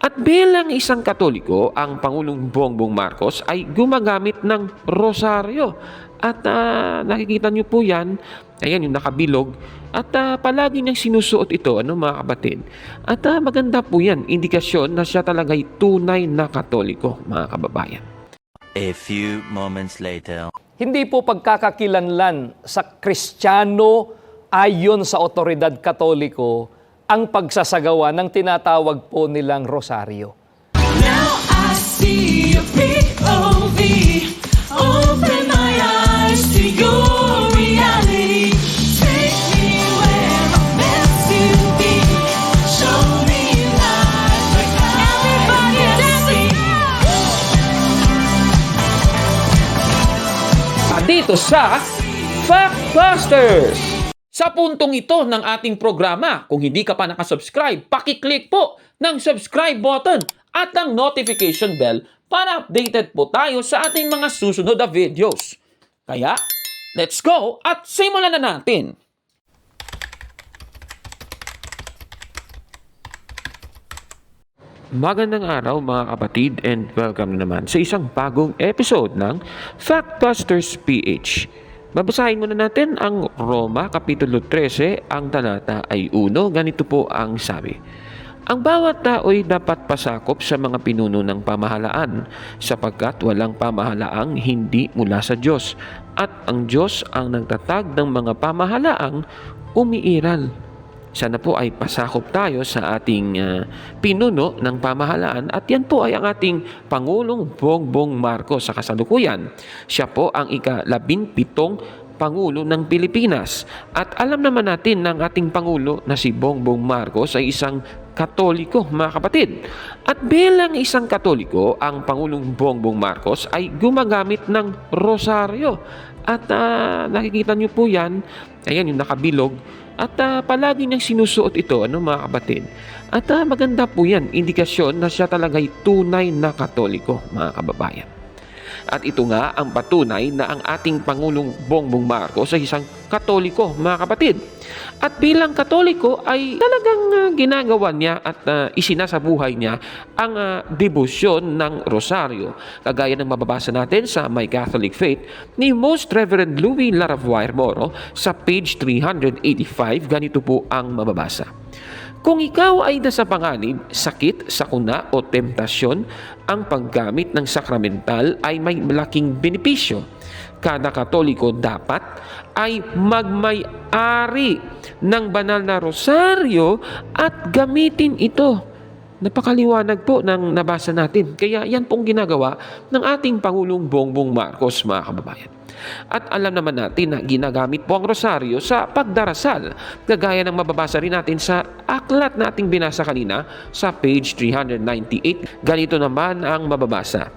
At bilang isang Katoliko, ang Pangulong Bongbong Marcos ay gumagamit ng rosaryo. At nakikita niyo po yan, ayan yung nakabilog. At palagi niyang sinusuot ito, mga kapatid. At maganda po yan, indikasyon na siya talaga'y tunay na Katoliko, mga kababayan. A few moments later. Hindi po pagkakakilanlan sa Kristiyano ayon sa otoridad Katoliko ang pagsasagawa ng tinatawag po nilang rosaryo. Now I see your POV. Open my eyes to your reality. Take me where I'm meant to be. Show me life like everybody dancing. Dito sa Factbusters! Sa puntong ito ng ating programa, kung hindi ka pa nakasubscribe, pakiclick po ng subscribe button at ang notification bell para updated po tayo sa ating mga susunod na videos. Kaya, let's go at simulan na natin! Magandang araw mga kapatid and welcome naman sa isang bagong episode ng Factbusters PH. Babasahin muna natin ang Roma Kapitulo 13, ang talata ay 1. Ganito po ang sabi. Ang bawat tao'y dapat pasakop sa mga pinuno ng pamahalaan sapagkat walang pamahalaang hindi mula sa Diyos at ang Diyos ang nagtatag ng mga pamahalaang umiiral. Sana po ay pasakop tayo sa ating pinuno ng pamahalaan at yan po ay ang ating Pangulong Bongbong Marcos sa kasalukuyan. Siya po ang ika-17 Pangulo ng Pilipinas. At alam naman natin ng ating Pangulo na si Bongbong Marcos ay isang Katoliko, mga kapatid. At bilang isang Katoliko, ang Pangulong Bongbong Marcos ay gumagamit ng rosaryo. At nakikita niyo po yan, ayan yung nakabilog. At palagi niyang sinusuot ito, mga kapatid. At maganda po yan, indikasyon na siya talaga'y tunay na Katoliko, mga kababayan. At ito nga ang patunay na ang ating Pangulong Bongbong Marcos ay isang Katoliko, mga kapatid. At bilang Katoliko ay talagang ginagawa niya at isinasabuhay niya ang debosyon ng rosaryo. Kagaya ng mababasa natin sa My Catholic Faith ni Most Reverend Louis Laravuair Moro sa page 385, ganito po ang mababasa. Kung ikaw ay nasa panganib, sakit, sakuna o temptasyon, ang paggamit ng sakramental ay may malaking benepisyo. Kada Katoliko dapat ay magmay-ari ng banal na rosaryo at gamitin ito. Napakaliwanag po ng nabasa natin. Kaya yan pong ginagawa ng ating Pangulong Bongbong Marcos, mga kababayan. At alam naman natin na ginagamit po ang rosaryo sa pagdarasal. Kagaya ng mababasa rin natin sa aklat na ating binasa kanina sa page 398. Ganito naman ang mababasa.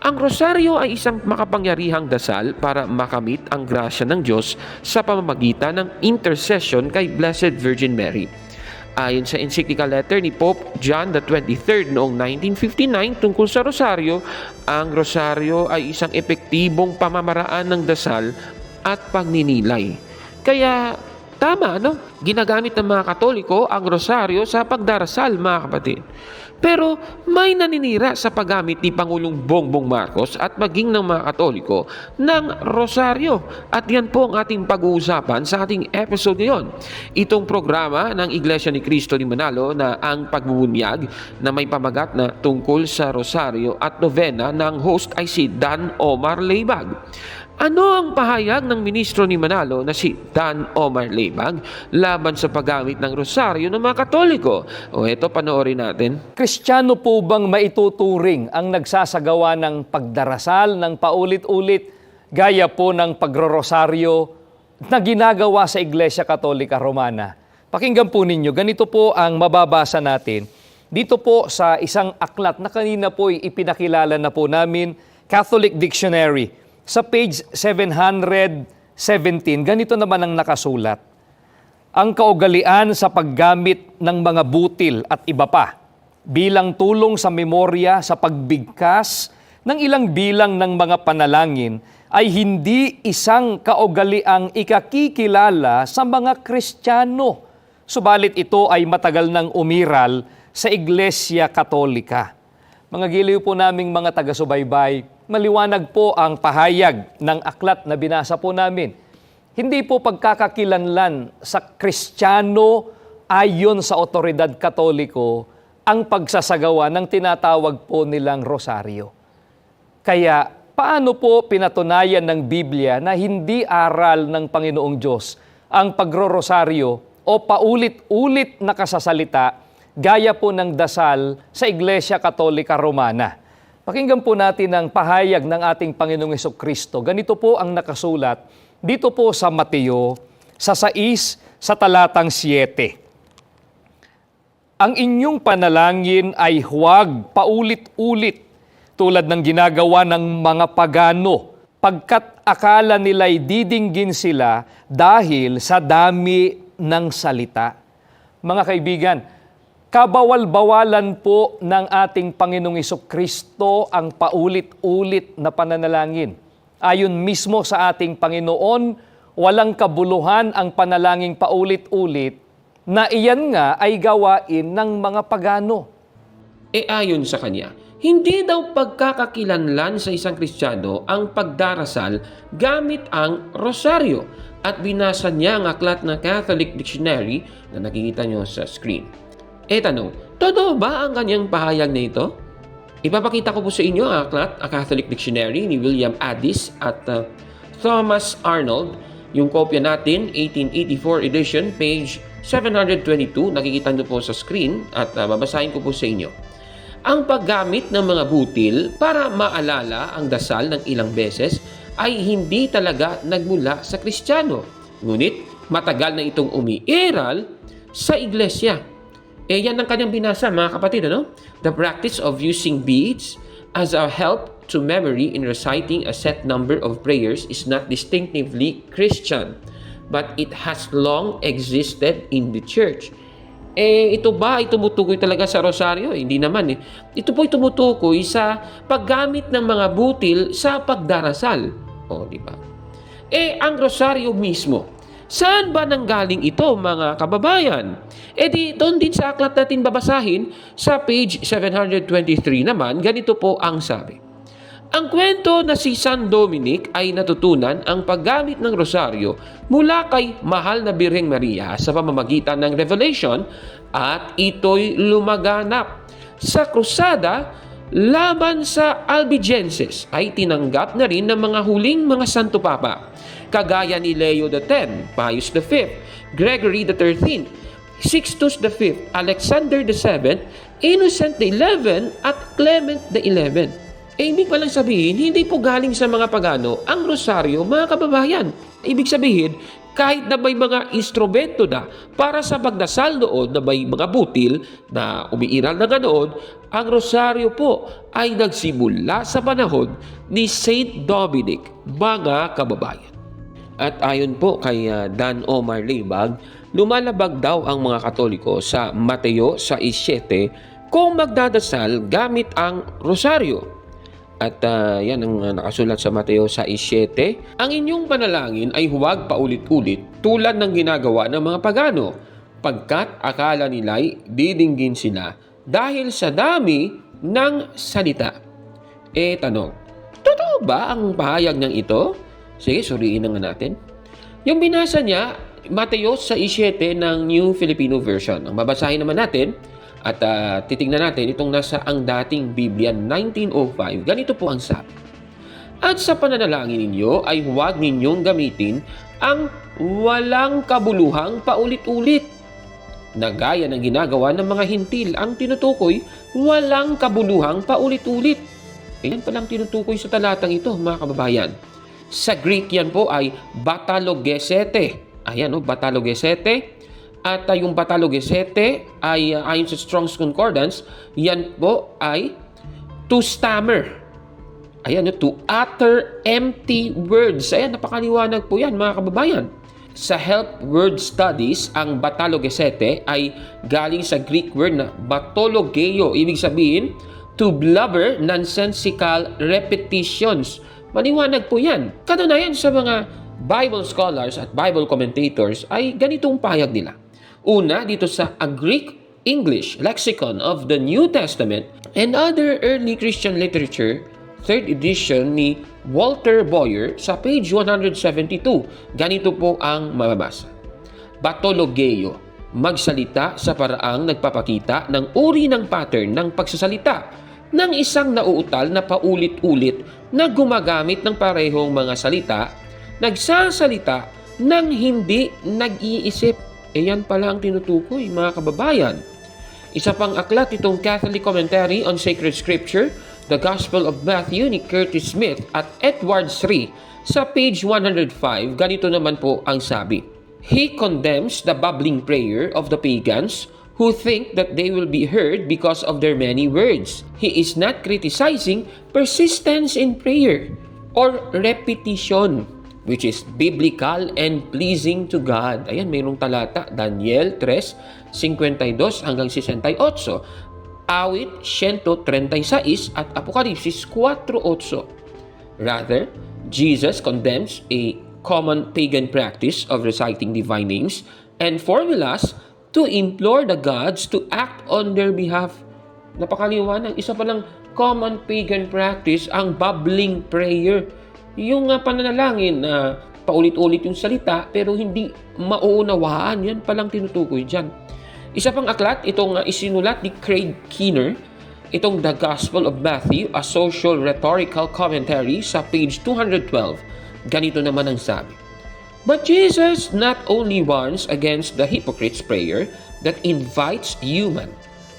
Ang rosaryo ay isang makapangyarihang dasal para makamit ang grasya ng Diyos sa pamamagitan ng intercession kay Blessed Virgin Mary. Ayon sa encyclical letter ni Pope John the 23rd noong 1959 tungkol sa rosaryo, ang rosaryo ay isang epektibong pamamaraan ng dasal at pagninilay. Kaya tama, ginagamit ng mga Katoliko ang rosaryo sa pagdarasal, mga kapatid. Pero may naninira sa paggamit ni Pangulong Bongbong Marcos at maging ng mga Katoliko ng rosaryo. At yan po ang ating pag-uusapan sa ating episode ngayon. Itong programa ng Iglesia ni Cristo ni Manalo na ang pagbubunyag na may pamagat na tungkol sa rosaryo at novena ng host ay si Dan Omar Leibag. Ano ang pahayag ng ministro ni Manalo na si Dan Omar Leibag laban sa paggamit ng rosaryo ng mga Katoliko? O eto, panoorin natin. Kristiyano po bang maituturing ang nagsasagawa ng pagdarasal ng paulit-ulit gaya po ng pagrorosaryo na ginagawa sa Iglesia Katolika Romana? Pakinggan po ninyo, ganito po ang mababasa natin. Dito po sa isang aklat na kanina po ipinakilala na po namin, Catholic Dictionary. Sa page 717, ganito naman ang nakasulat. Ang kaugalian sa paggamit ng mga butil at iba pa bilang tulong sa memorya sa pagbigkas ng ilang bilang ng mga panalangin ay hindi isang kaugaliang ikakikilala sa mga Kristiyano. Subalit ito ay matagal nang umiral sa Iglesia Katolika. Mga giliw po naming mga taga-subaybay, maliwanag po ang pahayag ng aklat na binasa po namin. Hindi po pagkakakilanlan sa Kristiyano ayon sa otoridad Katoliko ang pagsasagawa ng tinatawag po nilang rosaryo. Kaya paano po pinatunayan ng Biblia na hindi aral ng Panginoong Diyos ang pagrorosaryo o paulit-ulit na kasasalita gaya po ng dasal sa Iglesia Katolika Romana? Pakinggan po natin ang pahayag ng ating Panginoong Hesukristo. Ganito po ang nakasulat dito po sa Mateo, sa 6, sa talatang 7. Ang inyong panalangin ay huwag paulit-ulit tulad ng ginagawa ng mga pagano, pagkat akala nila'y didinggin sila dahil sa dami ng salita. Mga kaibigan, kabawal-bawalan po ng ating Panginoong Hesukristo ang paulit-ulit na pananalangin. Ayon mismo sa ating Panginoon, walang kabuluhan ang panalangin paulit-ulit na iyan nga ay gawain ng mga pagano. Ayon sa kanya, hindi daw pagkakakilanlan sa isang Kristiyano ang pagdarasal gamit ang rosaryo, at binasa niya ang aklat na Catholic Dictionary na nakikita nyo sa screen. Tanong, totoo ba ang kanyang pahayag na ito? Ipapakita ko po sa inyo ang aklat, A Catholic Dictionary ni William Addis at Thomas Arnold. Yung kopya natin, 1884 edition, page 722, nakikita nyo po sa screen at babasahin ko po sa inyo. Ang paggamit ng mga butil para maalala ang dasal ng ilang beses ay hindi talaga nagmula sa Kristiyano. Ngunit matagal na itong umiiral sa iglesia. Yan ang kanyang binasa, mga kapatid, ano? The practice of using beads as a help to memory in reciting a set number of prayers is not distinctively Christian, but it has long existed in the church. Ito ba ay tumutukoy talaga sa rosaryo? Hindi naman eh. Ito po ay tumutukoy sa paggamit ng mga butil sa pagdarasal. Di ba? Ang rosaryo mismo, saan ba nanggaling ito, mga kababayan? Doon din sa aklat natin babasahin, sa page 723 naman, ganito po ang sabi. Ang kwento na si San Dominic ay natutunan ang paggamit ng rosaryo mula kay Mahal na Birheng Maria sa pamamagitan ng Revelation, at ito'y lumaganap. Sa krusada laban sa Albigenses ay tinanggap na rin ng mga huling mga Santo Papa, kagaya ni Leo X, Pius V, Gregory XIII, Sixtus V, Alexander VII, Innocent XI at Clement XI. Ibig palang sabihin, hindi po galing sa mga pagano ang rosaryo, mga kababayan. Ibig sabihin, kahit na may mga instrumento na para sa pagdasal noon, na may mga butil na umiiral na ganoon, ang rosaryo po ay nagsimula sa panahon ni Saint Dominic, mga kababayan. At ayon po kay Dan Omar Leibag, lumalabag daw ang mga Katoliko sa Mateo 6:7 kung magdadasal gamit ang rosaryo. At yan ang nakasulat sa Mateo 6:7. Ang inyong panalangin ay huwag paulit-ulit tulad ng ginagawa ng mga pagano, pagkat akala nila'y didinggin sila dahil sa dami ng salita. Tanong, totoo ba ang pahayag ng ito? Sige, suriin na nga natin. Yung binasa niya, Mateo 6:7 ng New Filipino Version. Ang babasahin naman natin, at titingnan natin itong nasa ang dating Biblia 1905. Ganito po ang sabi. At sa pananalangin ninyo ay huwag ninyong gamitin ang walang kabuluhang paulit-ulit, na gaya ng ginagawa ng mga hintil. Ang tinutukoy, walang kabuluhang paulit-ulit. Yan palang tinutukoy sa talatang ito, mga kababayan. Sa Greek yan po ay batalogesete. Ayan, batalogesete. At yung batalogesete ay ayon sa Strong's Concordance, yan po ay to stammer. Ayan, to utter empty words. Ayan, napakaliwanag po yan, mga kababayan. Sa Help Word Studies, ang batalogesete ay galing sa Greek word na batologeo. Ibig sabihin, to blubber nonsensical repetitions. Maliwanag po yan. Katunayan sa mga Bible scholars at Bible commentators ay ganitong pahayag nila. Una, dito sa A Greek English Lexicon of the New Testament and Other Early Christian Literature, 3rd edition ni Walter Boyer sa page 172. Ganito po ang mababasa. Batologeo, magsalita sa paraang nagpapakita ng uri ng pattern ng pagsasalita ng isang nauutal na paulit-ulit na gumagamit ng parehong mga salita, nagsasalita ng hindi nag-iisip. Yan pala ang tinutukoy, mga kababayan. Isa pang aklat itong Catholic Commentary on Sacred Scripture, The Gospel of Matthew ni Curtis Smith at Edward Sri sa page 105. Ganito naman po ang sabi. He condemns the babbling prayer of the pagans who think that they will be heard because of their many words. He is not criticizing persistence in prayer or repetition, which is biblical and pleasing to God. Ayan, mayroong talata, Daniel 3:52 hanggang 68, Awit 136 at Apokalipsis 4:8. Rather, Jesus condemns a common pagan practice of reciting divine names and formulas to implore the gods to act on their behalf. Napakaliwanag, isa palang common pagan practice ang babbling prayer. Yung pananalangin na paulit-ulit yung salita pero hindi mauunawaan, yan palang tinutukoy dyan. Isa pang aklat, itong isinulat ni Craig Keener, itong The Gospel of Matthew, a Social Rhetorical Commentary sa page 212. Ganito naman ang sabi. But Jesus not only warns against the hypocrite's prayer that invites human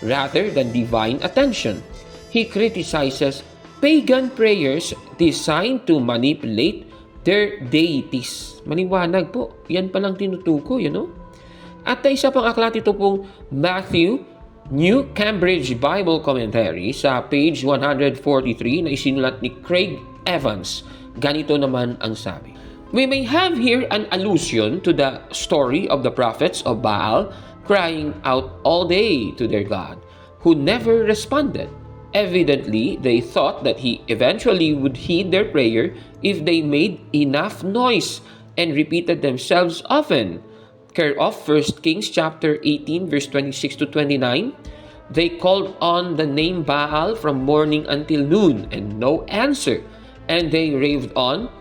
rather than divine attention. He criticizes pagan prayers designed to manipulate their deities. Maliwanag po. Yan palang tinutukoy, At isa pang aklat ito pong Matthew, New Cambridge Bible Commentary sa page 143 na isinulat ni Craig Evans. Ganito naman ang sabi. We may have here an allusion to the story of the prophets of Baal crying out all day to their God, who never responded. Evidently, they thought that he eventually would heed their prayer if they made enough noise and repeated themselves often. Care of 1 Kings chapter 18 verse 26 to 29. They called on the name Baal from morning until noon and no answer, and they raved on,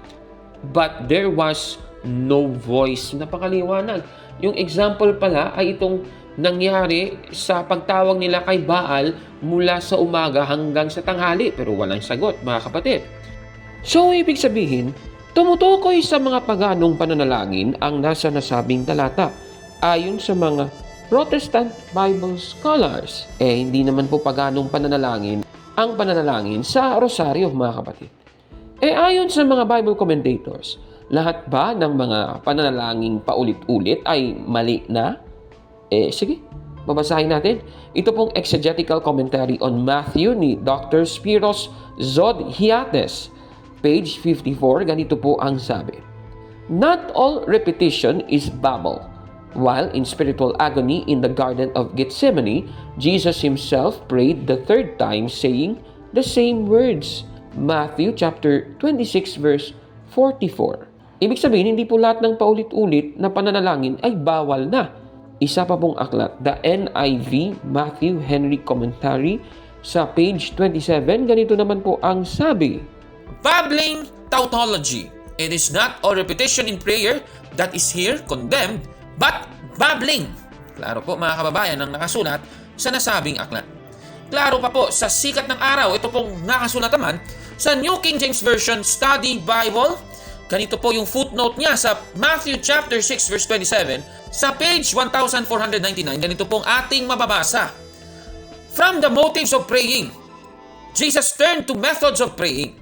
but there was no voice. Napakaliwanag. Yung example pala ay itong nangyari sa pagtawag nila kay Baal mula sa umaga hanggang sa tanghali pero walang sagot, mga kapatid. So, ibig sabihin, tumutukoy sa mga paganong pananalangin ang nasa nasabing talata. Ayon sa mga Protestant Bible scholars, hindi naman po paganong pananalangin ang pananalangin sa rosaryo, mga kapatid. Ayon sa mga Bible commentators, lahat ba ng mga pananalangin paulit-ulit ay mali na? Sige, babasahin natin. Ito pong exegetical commentary on Matthew ni Dr. Spiros Zodhiates, page 54, ganito po ang sabi. Not all repetition is babble. While in spiritual agony in the Garden of Gethsemane, Jesus himself prayed the third time saying the same words. Matthew chapter 26 verse 44. Ibig sabihin, hindi po lahat ng paulit-ulit na pananalangin ay bawal na. Isa pa pong aklat, the NIV Matthew Henry Commentary sa page 27, ganito naman po ang sabi. Babbling tautology. It is not all repetition in prayer that is here condemned, but babbling. Klaro po, mga kababayan, ang nakasulat sa nasabing aklat. Klaro pa po, sa sikat ng araw, ito pong nakasulat naman sa New King James Version Study Bible. Ganito po yung footnote niya sa Matthew chapter 6 verse 27 sa page 1499. Ganito pong ating mababasa. From the motives of praying, Jesus turned to methods of praying.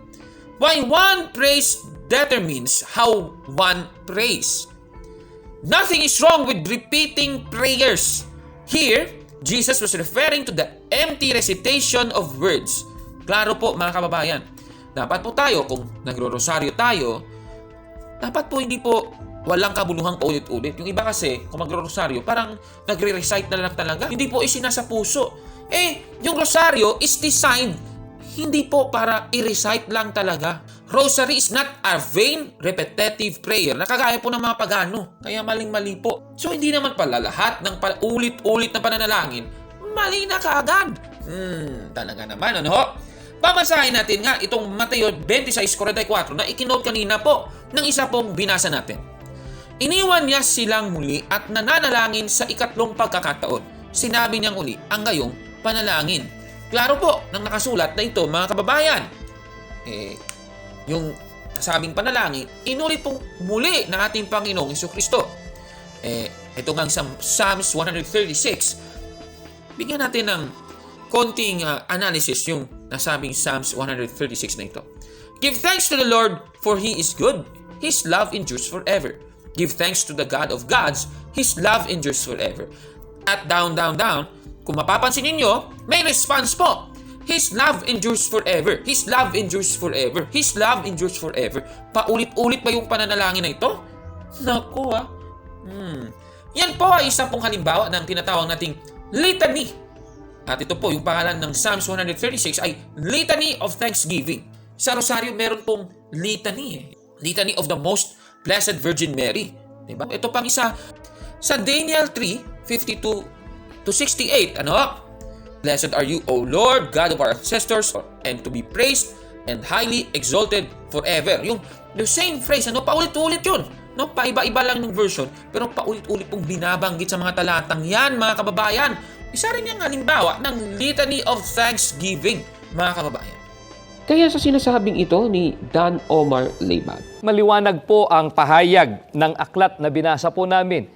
Why one prays determines how one prays. Nothing is wrong with repeating prayers. Here, Jesus was referring to the empty recitation of words. Klaro po, mga kababayan. Dapat po tayo, kung nagro-rosaryo tayo, dapat po hindi po walang kabuluhang paulit-ulit. Yung iba kasi, kung magro-rosaryo, parang nagre-recite na lang talaga. Hindi po isinasa puso. Yung rosaryo is designed hindi po para i-recite lang talaga. Rosary is not a vain, repetitive prayer na kagaya po ng mga pagano. Kaya maling-mali po. So, hindi naman pala lahat ng ulit-ulit na pananalangin mali na kaagad. Talaga naman, ano? Babasahin natin nga itong Mateo 26:44 na ikinote kanina po ng isa pong binasa natin. Iniwan niya silang muli at nananalangin sa ikatlong pagkakataon. Sinabi niyang uli ang gayong panalangin. Klaro po nang nakasulat na ito, mga kababayan. Yung nasabing panalangin, inulit pong muli ng ating Panginoong Jesucristo. Ito nga sa Psalms 136. Bigyan natin ng konting analysis yung nasabing Psalms 136 na ito. Give thanks to the Lord, for He is good. His love endures forever. Give thanks to the God of gods. His love endures forever. At down, kung mapapansin ninyo, may response po. His love endures forever. His love endures forever. His love endures forever. Paulit-ulit ba yung pananalangin na ito? Naku Yan po ay isa pong halimbawa ng tinatawag nating litany. At ito po, yung pangalan ng Psalms 136 ay Litany of Thanksgiving. Sa Rosario, meron pong litany. Litany of the Most Blessed Virgin Mary. Diba? Ito pang isa. Sa Daniel 3:52-68, ano? Blessed are you, O Lord, God of our ancestors, and to be praised and highly exalted forever. Yung the same phrase, ano? Paulit-ulit yun. No? Paiba-iba lang ng version, pero paulit-ulit pong binabanggit sa mga talatang yan, mga kababayan. Isa rin yung halimbawa ng Litany of Thanksgiving, mga kababayan. Kaya sa sinasabing ito ni Dan Omar Leibag, Maliwanag po ang pahayag ng aklat na binasa po namin.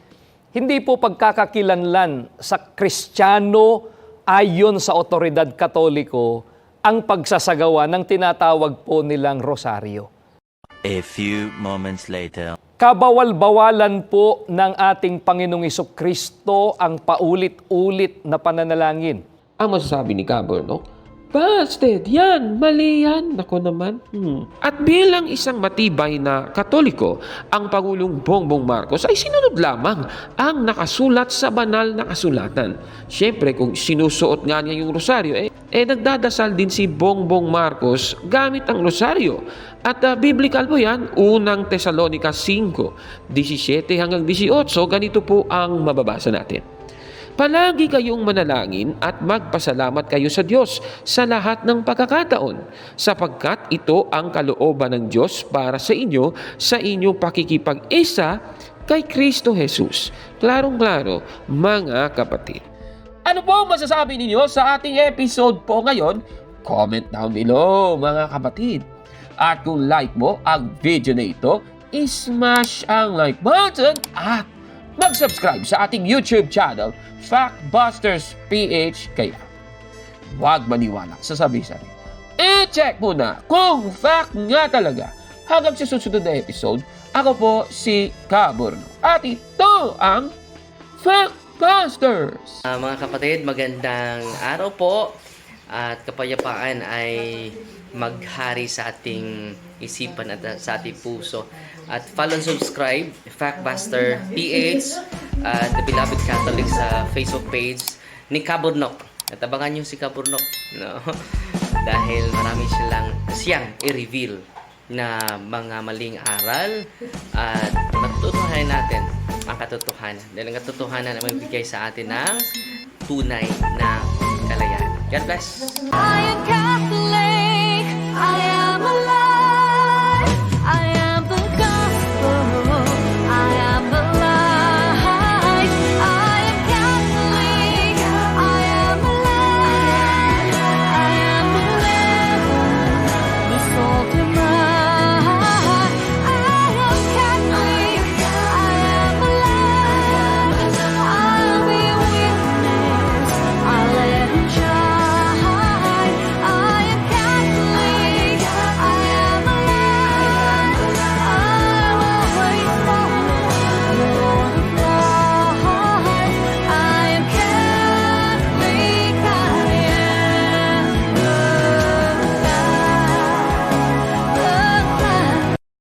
Hindi po pagkakakilanlan sa Kristiyano ayon sa otoridad Katoliko ang pagsasagawa ng tinatawag po nilang rosaryo. A few moments later. Kabawal-bawalan po ng ating Panginoong Jesucristo ang paulit-ulit na pananalangin. ang masasabi ni Gabor, no? Busted! Yan! Mali yan! Nako naman. At bilang isang matibay na Katoliko, ang Pangulong Bongbong Marcos ay sinunod lamang ang nakasulat sa banal na kasulatan. Siyempre, kung sinusuot nga niya yung rosaryo, nagdadasal din si Bongbong Marcos gamit ang rosaryo. At biblical po yan, unang Tesalonica 5, 17 hanggang 18, ganito po ang mababasa natin. Palagi kayong manalangin at magpasalamat kayo sa Diyos sa lahat ng pagkakataon, sapagkat ito ang kalooban ng Diyos para sa inyo sa inyong pakikipag-isa kay Kristo Jesus. Klarong-klaro, mga kapatid. Ano po ang masasabi ninyo sa ating episode po ngayon? Comment down below, mga kapatid. At kung like mo ang video na ito, smash ang like button at mag-subscribe sa ating YouTube channel, Factbusters PH. Kaya, huwag maniwala sa sabi-sabi. I-check mo na kung fact nga talaga. Hanggang sa susunod na episode, ako po si Caborno. At ito ang Factbusters! Mga kapatid, magandang araw po at kapayapaan ay maghari sa ating isipan at sa ating puso. At follow and subscribe, Factbuster PH at The Beloved Catholic sa Facebook page ni Caburnok. At abangan nyo si Caburnok, no? Dahil marami siyang i-reveal na mga maling aral at matutuhanan natin ang katotohanan. Dahil ang katotohanan ay magbigay sa atin ng tunay na kalayaan. God bless! I am Catholic. I am